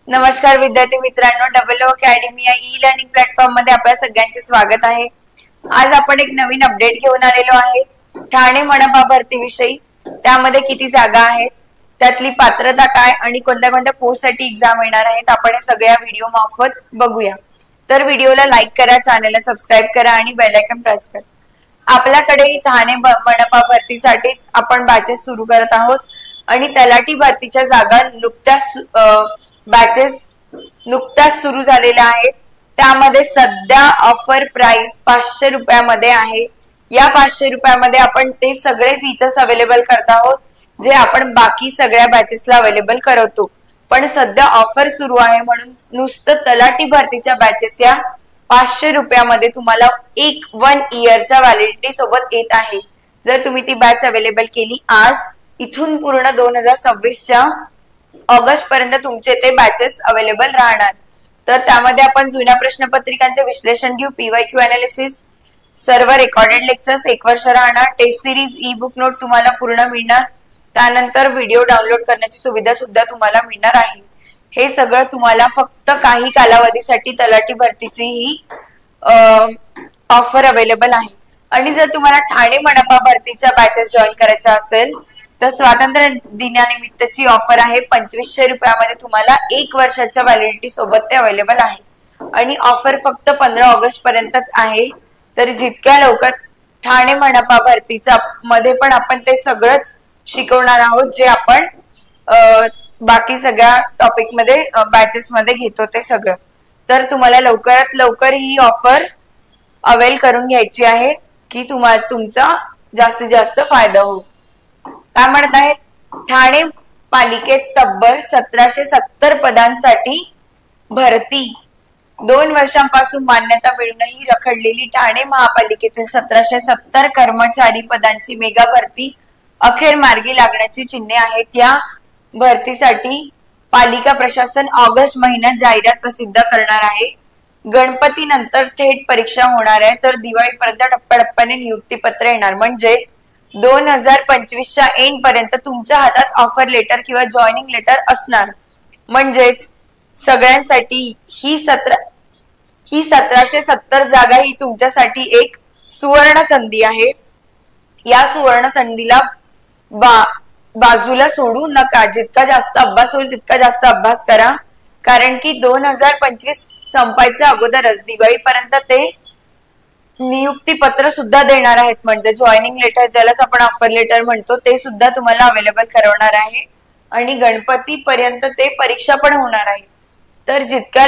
नमस्कार विद्यार्थी मित्रांनो, डबल ओ अकॅडमी या ई लर्निंग प्लॅटफॉर्म मध्ये आपल्या सगळ्यांचे स्वागत आहे। आज आपण एक नवीन अपडेट घेऊन आलेलो आहे ठाणे मनपा भरती विषयी। त्यामध्ये किती जागा आहेत, त्यातली पात्रता काय आणि कोणत्या कोणत्या पोस्ट साठी एग्जाम येणार आहेत, आपण हे सगळ्या व्हिडिओ मार्फत बघूया। तर व्हिडिओला लाईक करा, चॅनलला सबस्क्राइब करा आणि बेल आयकॉन प्रेस करा। आपल्याकडे ठाणे मनपा भरतीसाठीच आपण बॅचेस सुरू करत आहोत आणि तलाठी भरतीच्या जागा नुकत्याच सुरू झालेल्या आहेत। त्यामध्ये सध्या ऑफर प्राइस 500 रुपयामध्ये आहे। या 500 रुपयामध्ये आपण ते सगळे फीचर्स अवेलेबल करत आहोत जे आपण बाकी सगळ्या बॅचेसला अवेलेबल करतो। पण सध्या ऑफर सुरू आहे म्हणून नुसतं तलाठी भरतीच्या बॅचेस या 500 रुपयामध्ये तुम्हाला 1 इयरच्या व्हॅलिडिटी सोबत येत आहे। जर तुम्ही ती बॅच अवेलेबल केली आज, इथून पूर्ण 2026च्या ऑगस्ट पर्यंत तुमचे ते बॅचेस अवेलेबल राहणार। तर त्यामध्ये आपण जुन्या प्रश्नपत्रिकांचे विश्लेषण घेऊ, पीवायक्यू अनालिसिस, सर्व रेकॉर्डेड लेक्चर्स 1 वर्ष राहणार, test series, e book note तुम्हाला पूर्ण मिळणार, त्यानंतर व्हिडिओ डाउनलोड करण्याची सुविधा सुद्धा तुम्हाला मिळणार आहे। हे सगळं तुम्हाला फक्त काही कालावधीसाठी तलाठी भरतीची ही ऑफर अवेलेबल आहे। आणि जर तुम्हाला ठाणे मनपा भरतीच्या बॅचेस जॉईन करायच्या असेल तर स्वातंत्र्य दिनानिमित्तची ऑफर आहे। 2500 रुपयामध्ये तुम्हाला 1 वर्षाच्या व्हॅलिडिटी सोबत ते अवेलेबल आहे आणि ऑफर फक्त 15 ऑगस्ट पर्यंतच आहे। तर जितक्या लवकर ठाणे मनपा भरतीचा मध्ये पण आपण ते सगळंच शिकवणार आहोत जे आपण बाकी सगळ्या टॉपिक मध्ये बॅचेस मध्ये घेतो ते सगळं। तर तुम्हाला लवकरात लवकर ही ऑफर अवेल करून घ्यायची आहे की तुम्हाला तुमचा जास्तीत जास्त फायदा हो। काय म्हणत आहे, ठाणे पालिकेत तब्बल 1770 पदांसाठी भरती। 2 वर्षांपासून मान्यता मिळूनही रखडलेली ठाणे महापालिकेतील 1770 कर्मचारी पदांची मेगा भरती अखेर मार्गी लागण्याची चिन्हे आहेत। या भरतीसाठी पालिका प्रशासन ऑगस्ट महिन्यात जाहिरात प्रसिद्ध करणार आहे। गणपती नंतर थेट परीक्षा होणार आहे, तर दिवाळीपर्यंत टप्प्याटप्प्याने नियुक्ती पत्र येणार। म्हणजे 2025च्या एंड पर्यंत तुमच्या हातात ऑफर लेटर किंवा जॉईनिंग लेटर असणार। म्हणजेच सगळ्यांसाठी ही 1770 जागा ही तुमच्यासाठी एक सुवर्ण संधी आहे। या सुवर्ण संधीला बाजूला सोडू नका। जितका जास्त अभ्यास होईल तितका जास्त अभ्यास करा, कारण की 2025 संपायच्या अगोदरच दिवाळीपर्यंत ते नियुक्ती पत्र सुद्धा देणार आहेत। म्हणजे जॉईनिंग लेटर, ज्यालाच आपण ऑफर लेटर म्हणतो, ते सुद्धा तुम्हाला अवेलेबल करवणार आहे आणि गणपती पर्यंत ते परीक्षा पण होणार आहे। तर जितक्या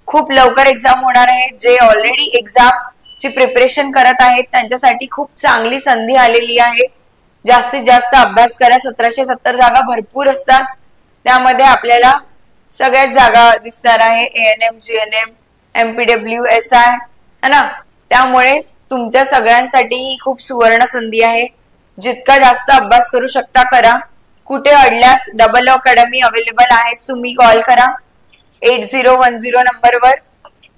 खूप लवकर एक्झाम होणार आहे, जे ऑलरेडी एक्झाम ची प्रिपरेशन करत आहेत त्यांच्यासाठी खूप चांगली संधी आलेली आहे। जास्तीत जास्त अभ्यास करा। 1770 जागा भरपूर असतात, त्यामध्ये आपल्याला सगळ्याच जागा दिसणार आहे, एएनएम, जीएनएम, एमपीडब्ल्यू, एसआय है ना। त्यामुळे तुमच्या सगळ्यांसाठी ही खूप सुवर्ण संधी आहे। जितका जास्त अभ्यास करू शकता करा। कुठे अडल्यास डबल अकॅडमी अवेलेबल आहे, तुम्ही कॉल करा 8010 नंबरवर,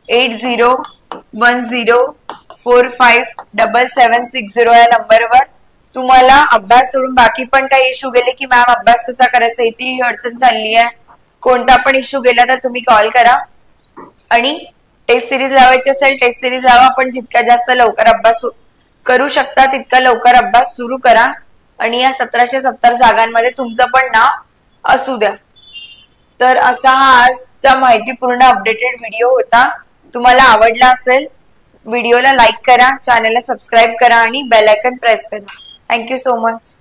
8010457760 या नंबरवर। तुम्हाला अभ्यास सोडून बाकी पण काही इश्यू गेले की मॅम अभ्यास कसा करायचा इथे अडचण चालली आहे, कोणता पण इश्यू गेला तर तुम्ही कॉल करा। आणि टेस्ट सिरीज लावायची असेल टेस्ट सिरीज लावा, पण जितका जास्त लवकर अभ्यास करू शकता तितका लवकर अभ्यास सुरू करा आणि या 1770 जागांमध्ये तुमचं पण नाव असू द्या। तर असा हा आजचा माहितीपूर्ण अपडेटेड व्हिडिओ होता। तुम्हाला आवडला असेल व्हिडिओला लाईक करा, चॅनलला सबस्क्राइब करा आणि बेल आयकॉन प्रेस करा। Thank you so much.